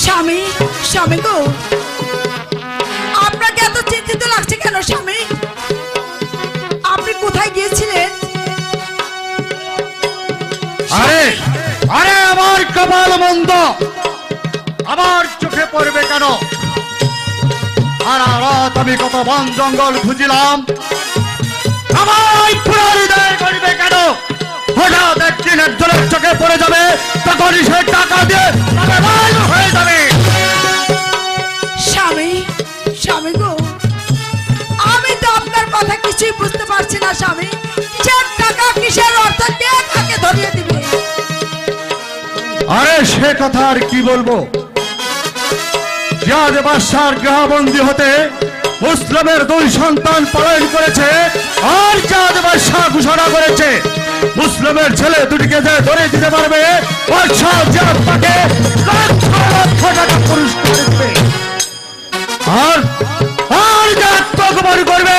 স্বামী, স্বামী গো, আপনাকে এত চিন্তিত লাগছে কেন স্বামী? আপনি কোথায় গিয়েছিলেন? আরে আরে আমার কপাল মন্দ, আমার চোখে পড়বে কেন? সারা রাত আমি কত বন জঙ্গল খুঁজিলাম, আমার পুরো হৃদয় করবে কেন? হঠাৎ একদিন একজনের চোখে পড়ে যাবে, তখনই সে টাকা দিয়ে লাল হয়ে যাবে। স্বামী, স্বামী গো, আমি তো আপনার কথা কিছুই বুঝতে পারছি না স্বামী। কিসের টাকা, কিসের অর্থ, কে কাকে ধরিয়ে দিবে? আরে সে কথা আর কি বলবো? জিয়াদ বাদশার গৃহবন্দী হতে মুসলিমের 2 সন্তান পলায়ন করেছে, আর জিয়াদ বাদশা ঘোষণা করেছে মুসলিমের ছেলে দুটিকে যে ধরে দিতে পারবে বাদশাহ জিয়াদ তাকে লক্ষ লক্ষ টাকা পুরস্কার দেবে। আর আর যে আত্মগোপন করবে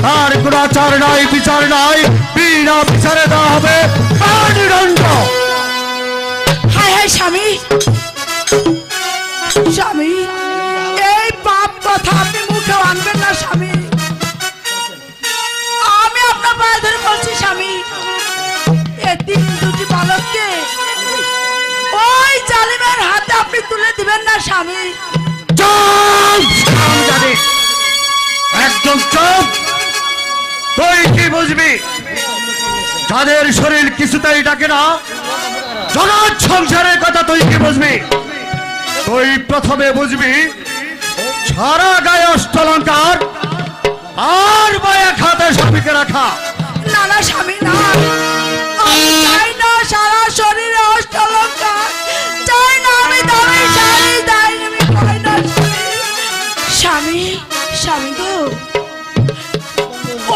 তার কোনো আচার নাই, বিচার নাই, বিনা বিচারে দেওয়া হবে কারাদণ্ড। হায় হায় স্বামী, স্বামী, এই পাপ কথা আপনি মুখে আনবেন না স্বামী। আমি আপনার পায়ে ধরে বলছি স্বামী, এতিম 2টি বালককে ওই জালিমের হাতে আপনি তুলে দিবেন না স্বামী। চুপ হারামজাদে, একদম চুপ। তুই কি বুঝবি? যাদের শরীর কিছুতেই ডাকে না, জগৎ সংসারের কথা তুই কি বুঝবি? তুই প্রথমে বুঝবি সারা গায়ে অষ্টলঙ্কার আর বয়ে খাতে স্বামীকে রাখা। না না স্বামী, না, আমি চাই না সারা শরীরে অষ্টলঙ্কার, চাই না আমি দামি শাড়ি, চাই আমি চাই না স্বামী। স্বামী গো,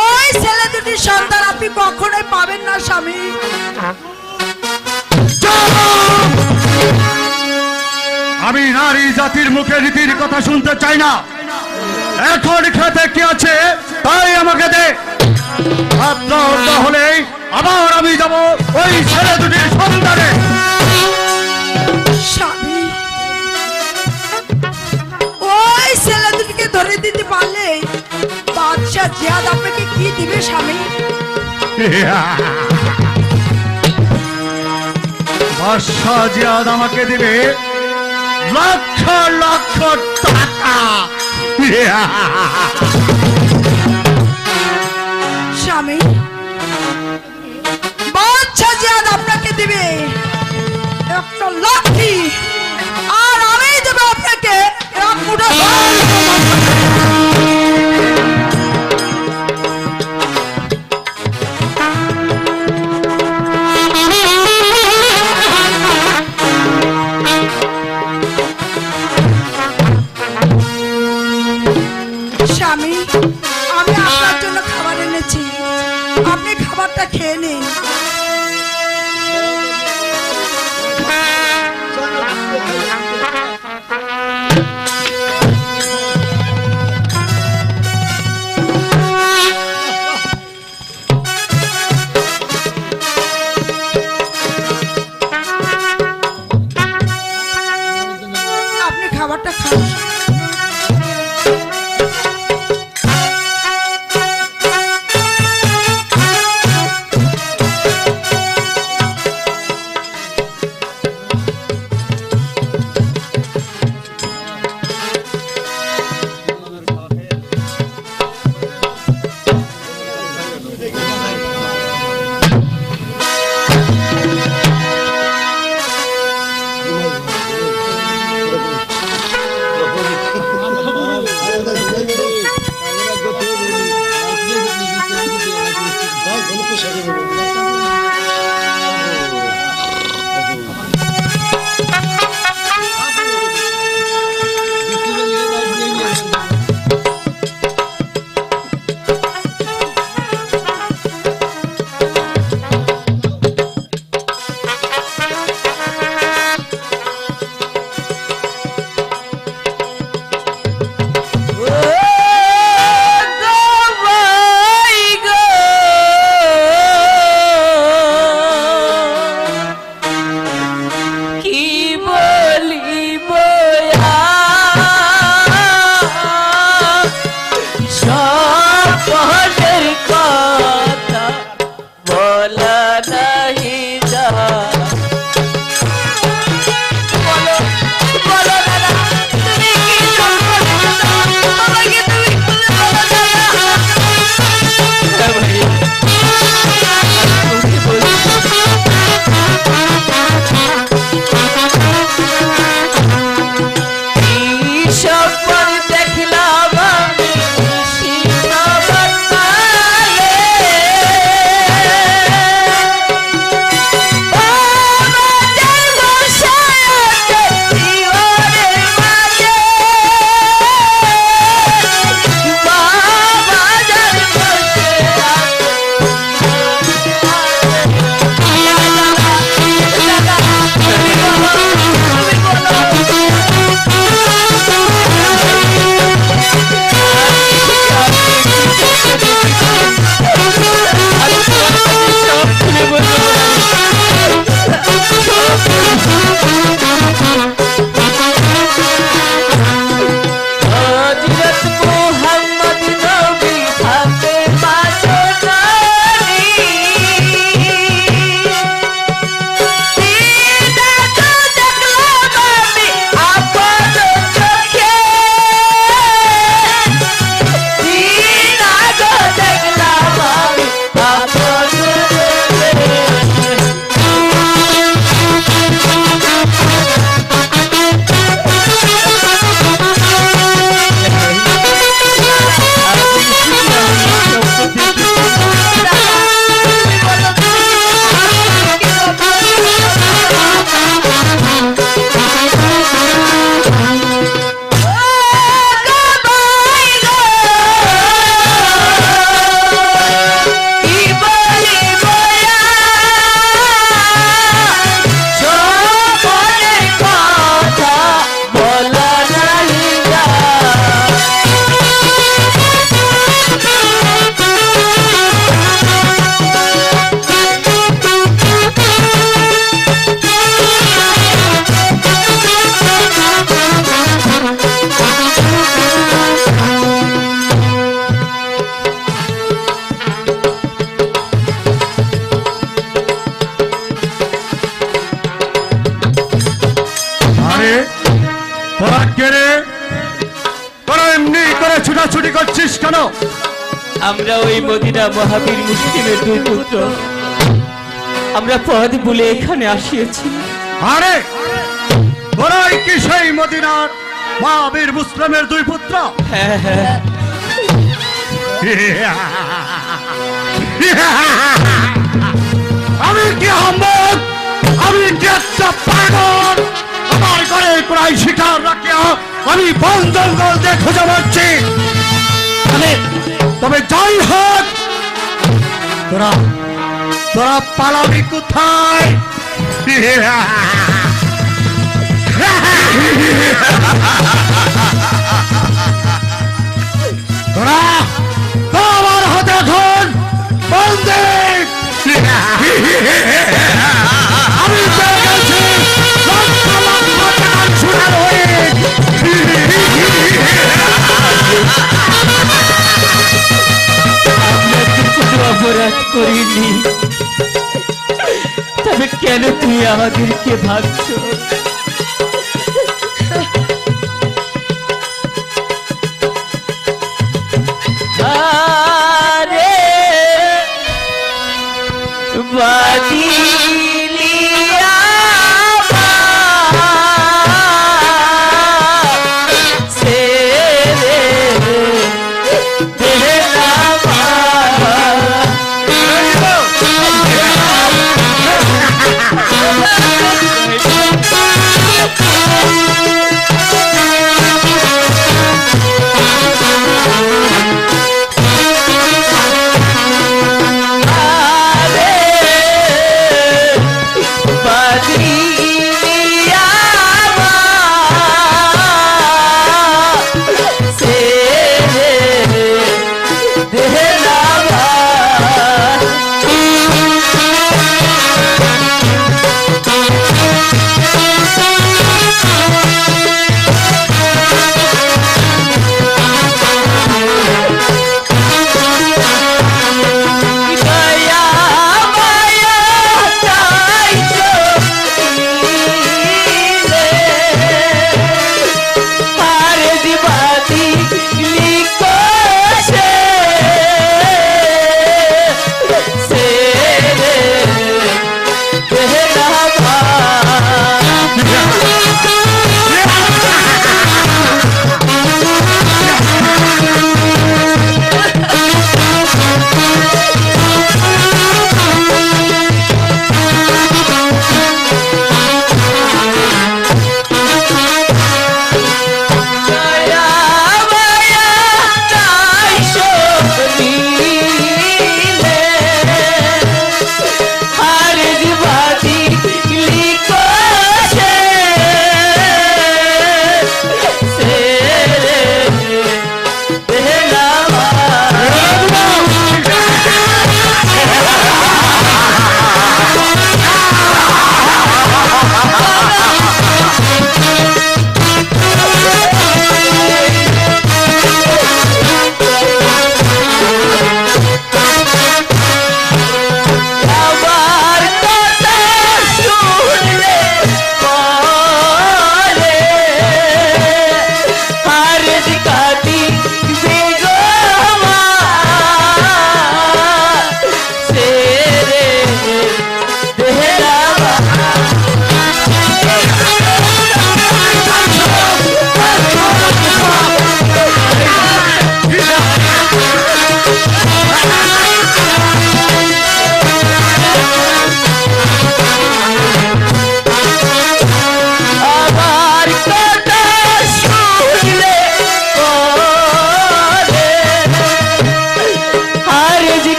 ওই ছেলে 2টির সন্তান আপনি কখনোই পাবেন না স্বামী। আমি নারী জাতির মুখে রীতির কথা শুনতে চাই না। এখন খেতে কি আছে তাই আমাকে দে। হলে আবার আমি যাব ওই ছেলে 2টির সন্ধানে। স্বামী, ওই ছেলে 2টিকে ধরে দিতে পারলে বাদশা জিয়াদ আপনাকে কি দিবে স্বামী? বাদশা জিয়াদ আমাকে দিবে লক্ষ লক্ষ টাকা। স্বামী, বাদশা জিয়াদ আপনাকে দিবে একটা লাঠি, আর আমি দেব আপনাকে 1 মুঠো চাল। স্বামী, আমি আপনার জন্য খাবার এনেছি, আপনি খাবারটা খেয়ে নিন। আপনি খাবারটা খান। তোরা কে রে? তোরা এমনি করে ছুটাছুটি করছিস কেন? আমরা ওই মদিনা মহাবীর মুসলিমের দুই পুত্র, আমরা পথ ভুলে এখানে আসিয়েছি। আরে তোরাই কি সেই মদিনার মহাবীর মুসলিমের দুই পুত্র? হ্যাঁ হ্যাঁ, আমি কি আহম্মদ? আমি কি একটা পাগল? আমার ঘরে প্রায় শিকার রাখিয়া আমি বন জঙ্গল দিয়ে খুঁজে পাচ্ছি। তবে যাই হোক, তোরা তোরা পালাবি কোথায়? তোরা আমার হাতে এখন বন্দী। আমি পেয়ে গেছি লক্ষ লক্ষ টাকার সোনার হরিণ। আমরা তো কোনো অপরাধ করিনি, তবে কেন তুই আমাদেরকে ভাবছো? আরে বাদিলিয়া ছেড়ে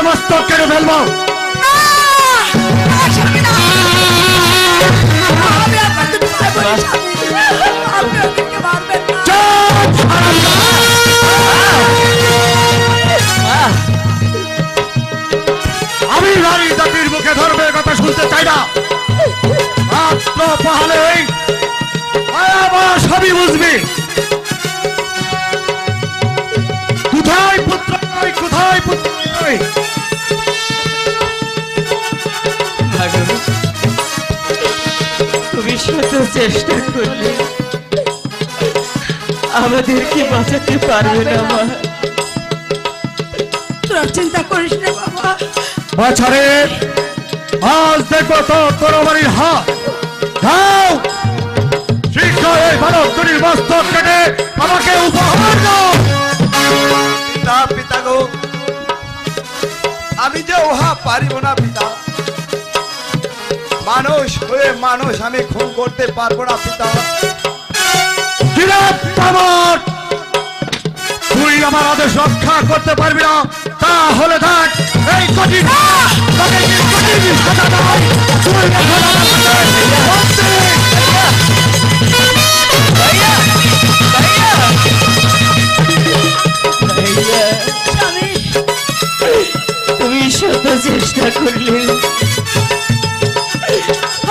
মস্তক কেটে ফেলবো। আমি নারী জাতির মুখে ধর্মের কথা শুনতে চাই না। মাত্র পাহাড়ে সবই বুঝবি। চেষ্টা করলে আমাদেরকে বাঁচাতে পারবে না মা। তোরা চিন্তা করিস না বাবা। বাছারে আজ দেখবো তো তরবারির হাত। দাও শীঘ্র এই মানব দুটির মস্তক কেটে আমাকে উপহার দাও। পিতা পিতা গো, আমি যে উহা পারিব না পিতা। মানুষ হয়ে মানুষ আমি খুন করতে পারবো না পিতা। তুই আমার আদেশ রক্ষা করতে পারবি না, তাহলে দেখ এই কঠিন তোকে কি কঠিন সাজা দেয়। তুই এখন আমার বন্দী। স্বামী, তুমি শত চেষ্টা করলে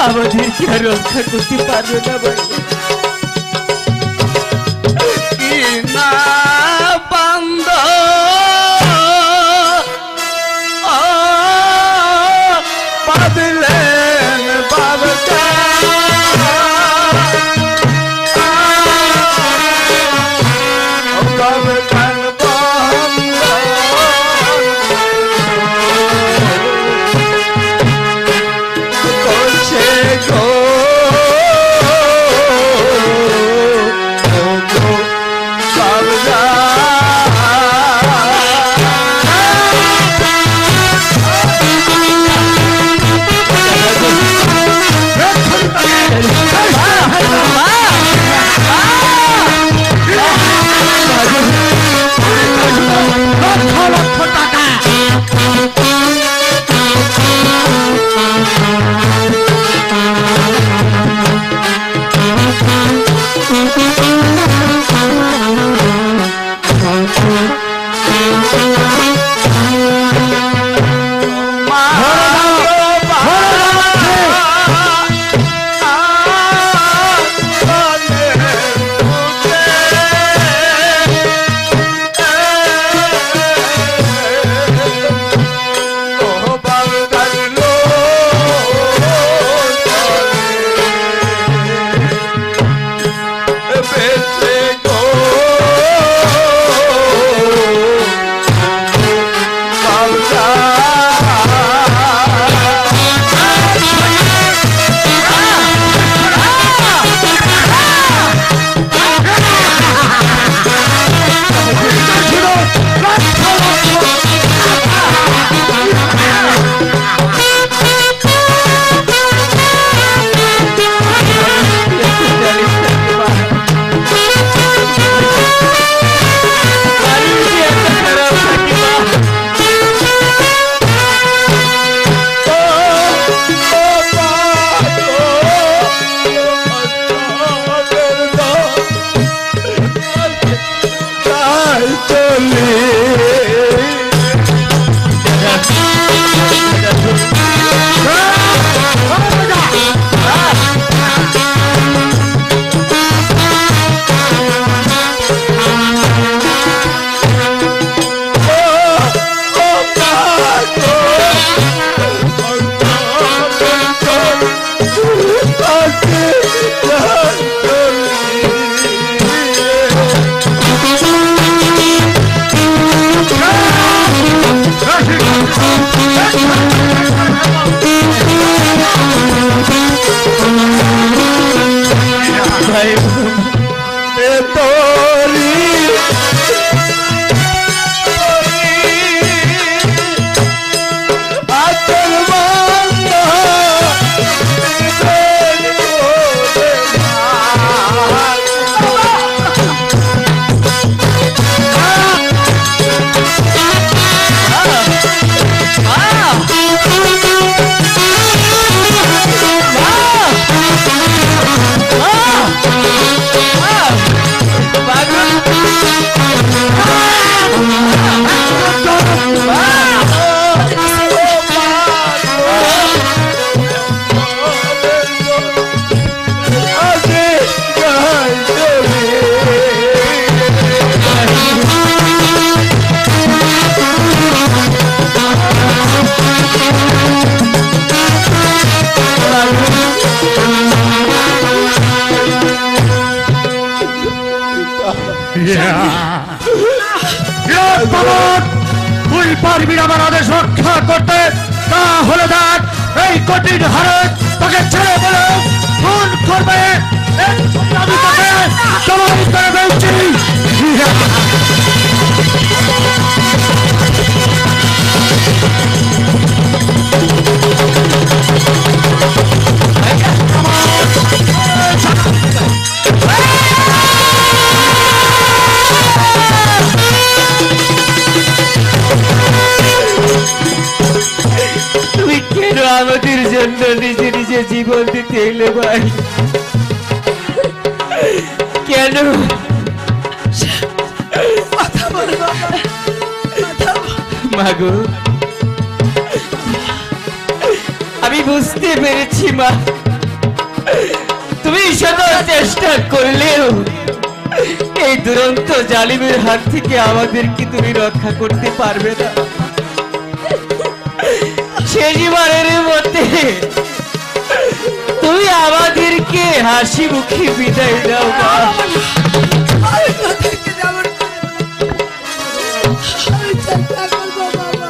আমাদেরকে আর রক্ষা করতে পারবে না ভাই। কি না বান্দ বাদলেন বাবকা বাবকান করছে গো তুই পারবি না আমার আদেশ রক্ষা করতে, তাহলে দেখ এই কঠিন হারে তোকে ছেড়ে বলে খুন করবে, আমি তোকে সবাই করে ফেলছি। তুমি কেন আমাদের জন্য নিজে নিজে জীবন দিতে এলে ভাই? কেন? কথা বল বাবা, কথা বল। মাগো, আমি বুঝতে পেরেছি মা, তুমি শত চেষ্টা করলেও এই দুরন্ত জালিমের হাত থেকে আমাদেরকে তুমি রক্ষা করতে পারবে না। শেষবারের মধ্যে তুমি আমাদেরকে হাসি মুখে বিদায় দাও মা। আমি তোদেরকে যেমন আমি চেষ্টা করবো বাবা।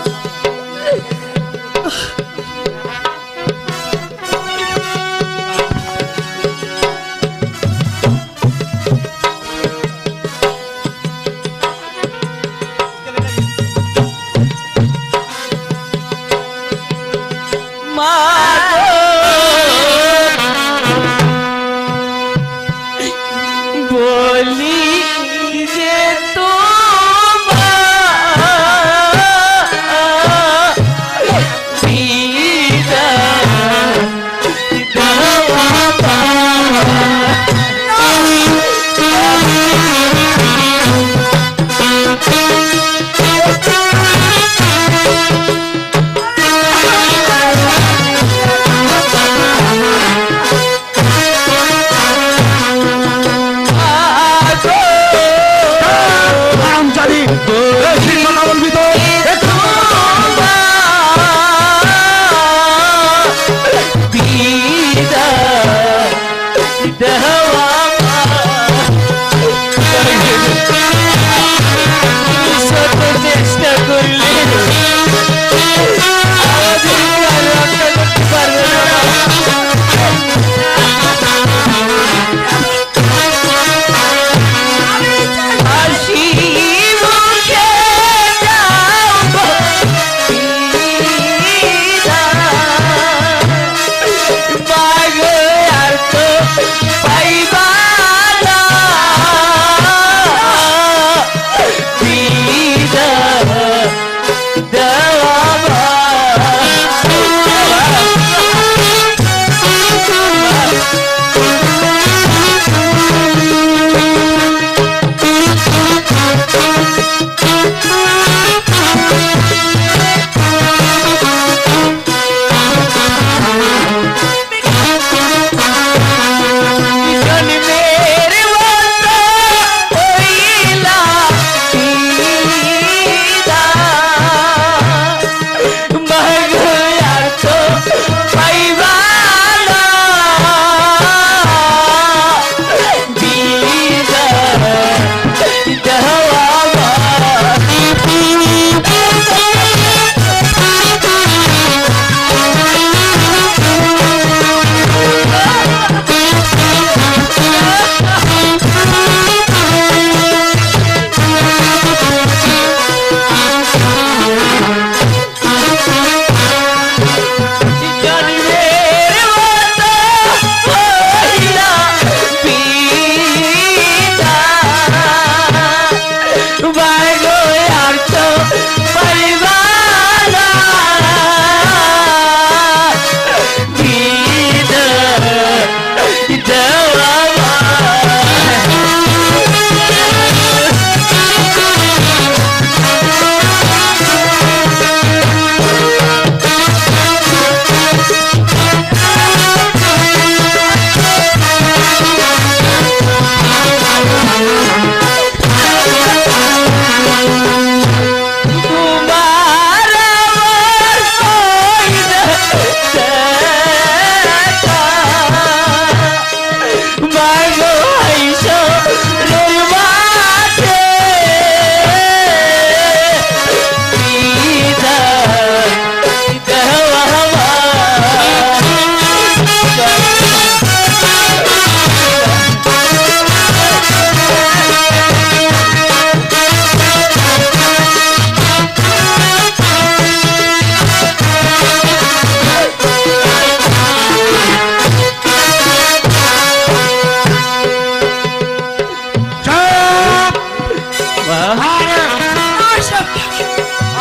মা গো,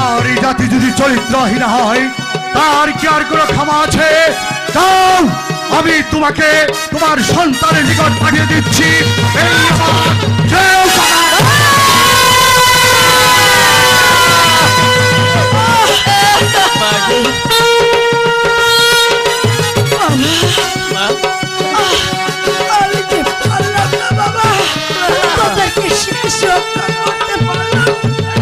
আর এই জাতি যদি চরিত্রহীন হয় তার কি আর কোনো ক্ষমা আছে? যাও, আমি তোমাকে তোমার সন্তানের নিকট পাঠিয়ে দিচ্ছি। এই আমার যেও কথা। আমি কি পারলাম না বাবা, তোদেরকে শেষ রক্ষা করতে পারলাম না।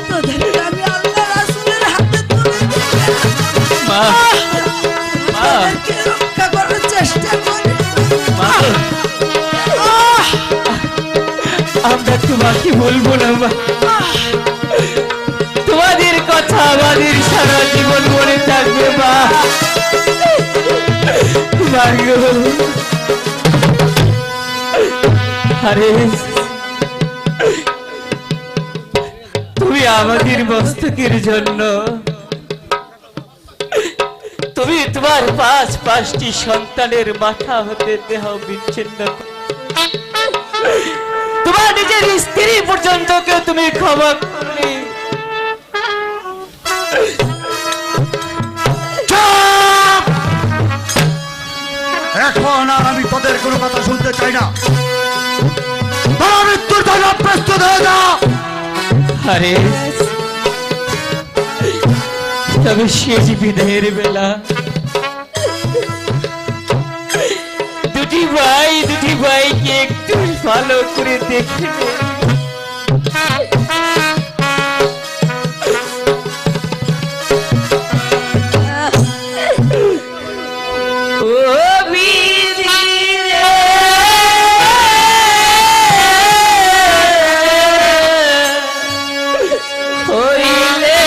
তোদেরকে আমি আল্লাহ রাসূলের হাতে তুলে দিলাম। মা তোদেরকে রক্ষা করার চেষ্টা করি। আমরা তোমাকে বলবো না মা, তোমাদের কথা আমাদের সারা জীবন মনে থাকবে মা। আরে তুমি আমাদের মস্তকের জন্য তুমি তোমার পাঁচটি সন্তানের মাথা হতে দেহ বিচ্ছিন্ন তোমার নিজের স্ত্রী পর্যন্ত কেউ তুমি ক্ষমা করলে। এখন আর আমি তোদের কোনো কথা শুনতে চাই না। তোরা মৃত্যুর জন্য প্রস্তুত হয়ে যা। আরে তবে শেষ বিদায়ের বেলা দুটি ভাইকে একটু ভালো করে দেখে নে। ও বিধি রে, হইলে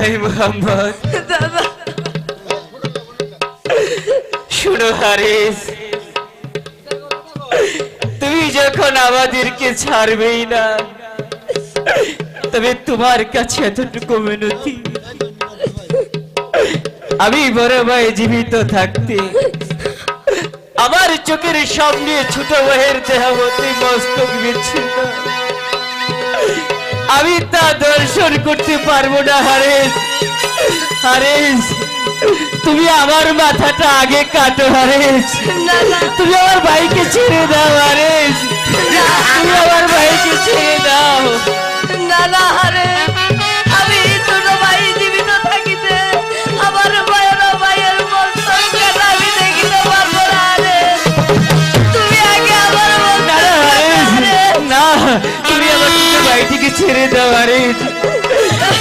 ভাই মোহাম্মদ, দাদা শুনো হারিস, তুমি যখন আমাদেরকে ছাড়বেই না, তবে তোমার কাছে এতটুকু মিনতি, আমি বড় ভাই জীবিত থাকতে আমার চোখের সামনে ছোট ভাইয়ের দেহাবতী মস্তক বিচ্ছিন্ন, আমি তা দর্শন করতে পারবো না। হারিস, হারিস, তুমি আমার মাথাটা আগে কাটো। হারিস, না না তুমি আমার ভাইকে ছেড়ে দাও। হারিস, তুমি আমার ভাইকে ছেড়ে দাও। না না আরে আমি ছোট ভাই জীবিত থাকিতে আমার ভাইয়ের মস্তক কাটা আমি দেখিতে পারবো না। আরে তুমি আগে আমার না, না, হারিস, না, তুমি আমার ছোট ভাইটিকে ছেড়ে দাও। হারিস,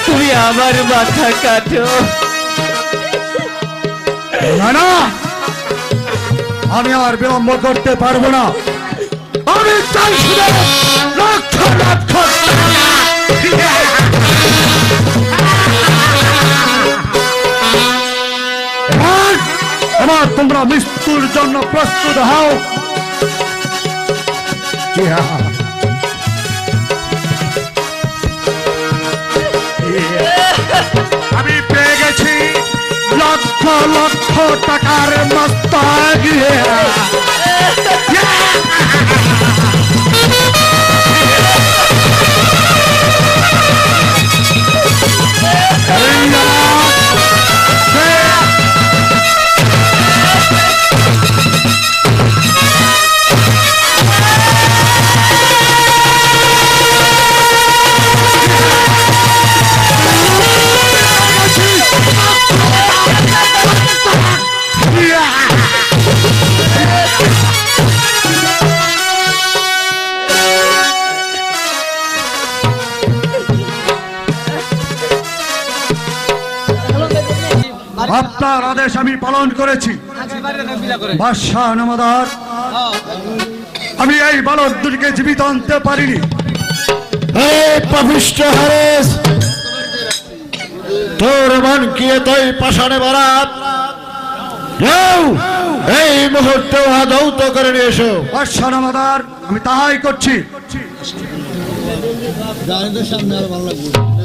তুমি আমার মাথা কাটো। না না, আমি আর বিলম্ব করতে পারবো না। আমি চাই শুধু লক্ষ লক্ষ টাকা। এবার এবার তোমরা মৃত্যুর জন্য প্রস্তুত হও। আমি পেয়ে গেছি লক্ষ লক্ষ টাকার মস্তক। আপনার আদেশ আমি পালন করেছি। বাদশাহ নামদার, আমি এই বালক দুটিকে জীবিত আনতে পারিনি। পাপিষ্ঠ হারেস, তোর মন কি এতই পাষাণে বারাত? এই মুহূর্তে উহা দৌত করে নিয়ে এসো। বাদশাহ নামদার, আমি তাহাই করছি।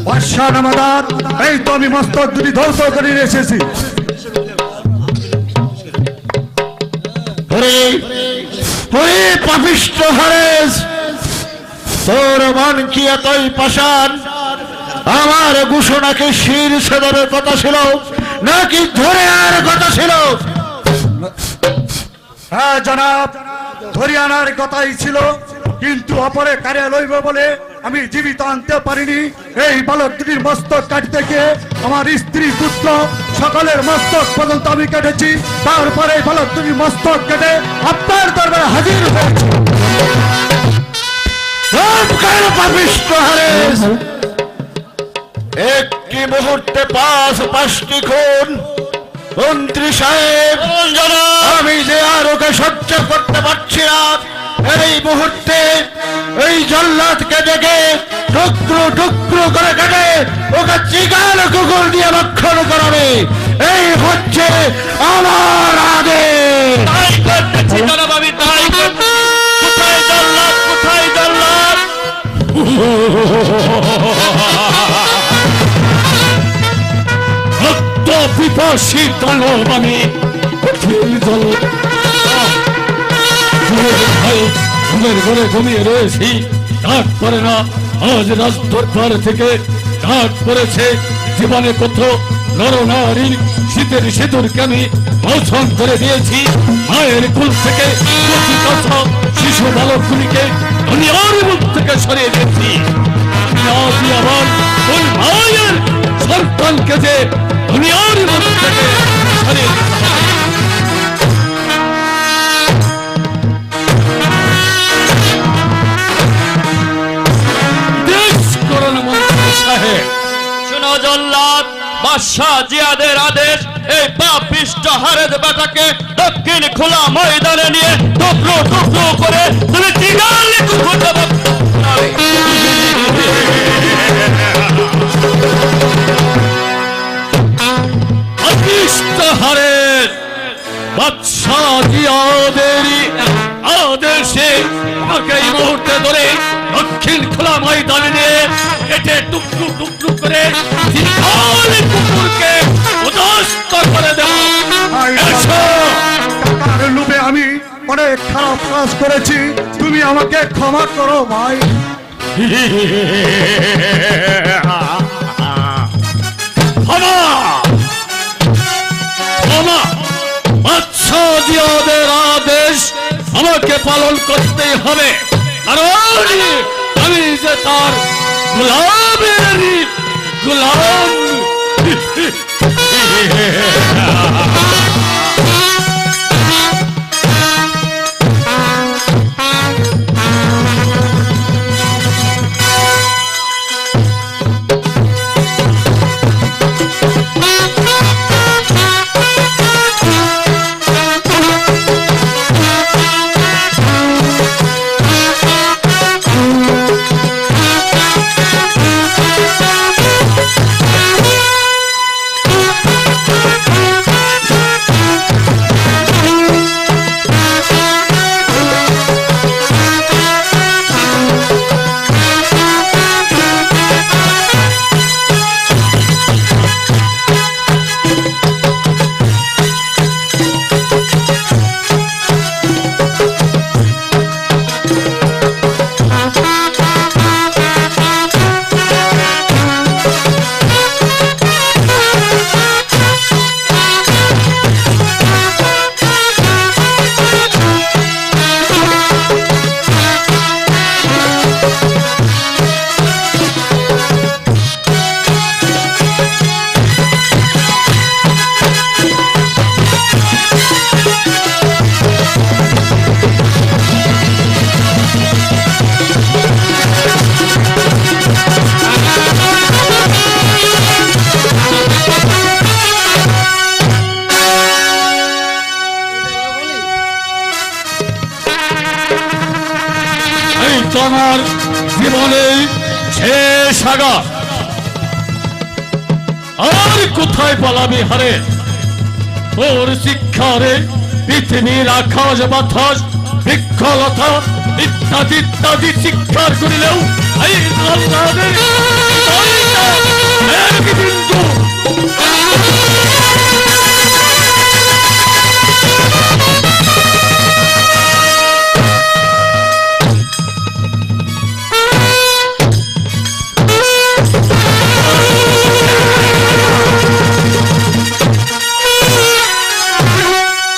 বাদশাহ নামদার, এই তো আমি মস্তক দুটি ধৌত করে নিয়ে এসেছি। পাপিষ্ঠ হারেস, তোর মন কি এতই পাষাণ? আমার ঘোষণাকে শির ছেদনের কথা ছিল নাকি ধরে আর কথা ছিল? হ্যাঁ জনাব, ধরে আনার কথাই ছিল, কিন্তু অপরে কারে লইব বলে আমি জীবিত আনতে পারিনি। এই বালক দুটির মস্তক কাটতে গিয়ে আমার স্ত্রী পুত্র সকলের মস্তক পর্যন্ত আমি কেটেছি। তারপরে এই বালক দুটির মস্তক কেটে আপনার দরবারে হাজির হয়েছি। একটি মুহূর্তে পাঁচটি খুন। মন্ত্রী সাহেব, আমি যে আর ওকে সহ্য করতে পারছি না। এই মুহূর্তে এই জল্লাদকে দেখে টুকরো টুকরো করে কেটে ওকে চিগাল কুকুর দিয়ে রক্ষণ করাবে, এই হচ্ছে আমার আদেশ। তাই করতেছি জনাব, আমি তাই করতেছি। কোথায় জল্লাদ, কোথায় জল্লাদ? রক্ত পিপাসী দানব আমি, কঠিন জল ঘুমের ঘরে ঘুমিয়ে রয়েছি। ডাক পড়ে না। আজ রাজদরবার থেকে ডাক পড়েছে। জীবনে কত নর নারীর শীতের সিঁদুরকে আমি মোচন করে দিয়েছি। মায়ের কুল থেকে শিশু বালকগুলিকে দুনিয়ার মুখ থেকে সরিয়ে দিয়েছি। আমি আবার ওই মায়ের সন্তানকে যে দুনিয়ার মুখ থেকে সরিয়ে দিতে হবে। শোনো জল্লাদ, বাদশাহ জিয়াদের আদেশ, এই পাপিষ্ঠ হারেদ বেটাকে দক্ষিণ খোলা ময়দানে নিয়ে টুকরো টুকরো করে তুমি চিগাল কুকুর দেব। জিয়াদেরই আদেশে আমাকে এই মুহূর্তে ধরে দক্ষিণ খোলা ময়দানে নিয়ে কেটে টুকরো টুকরো করে চিরকাল কুকুরকে উদস্ত করে দেব। এসো। টাকার লোভে আমি অনেক খারাপ কাজ করেছি, তুমি আমাকে ক্ষমা করো ভাই। ক্ষমা ক্ষমা বাদশা জিয়াদের আদেশ আমাকে পালন করতেই হবে, কারণ আমি যে তার গোলামের গোলাম। তোমার জীবনে শেষ আঘাত, আর কোথায় পালাবি হারে? তোর শিক্ষারে পৃথিবীর আকাশ বাতাস বৃক্ষলতা ইত্যাদি ইত্যাদি শিক্ষার করিলেও এই আল্লাহর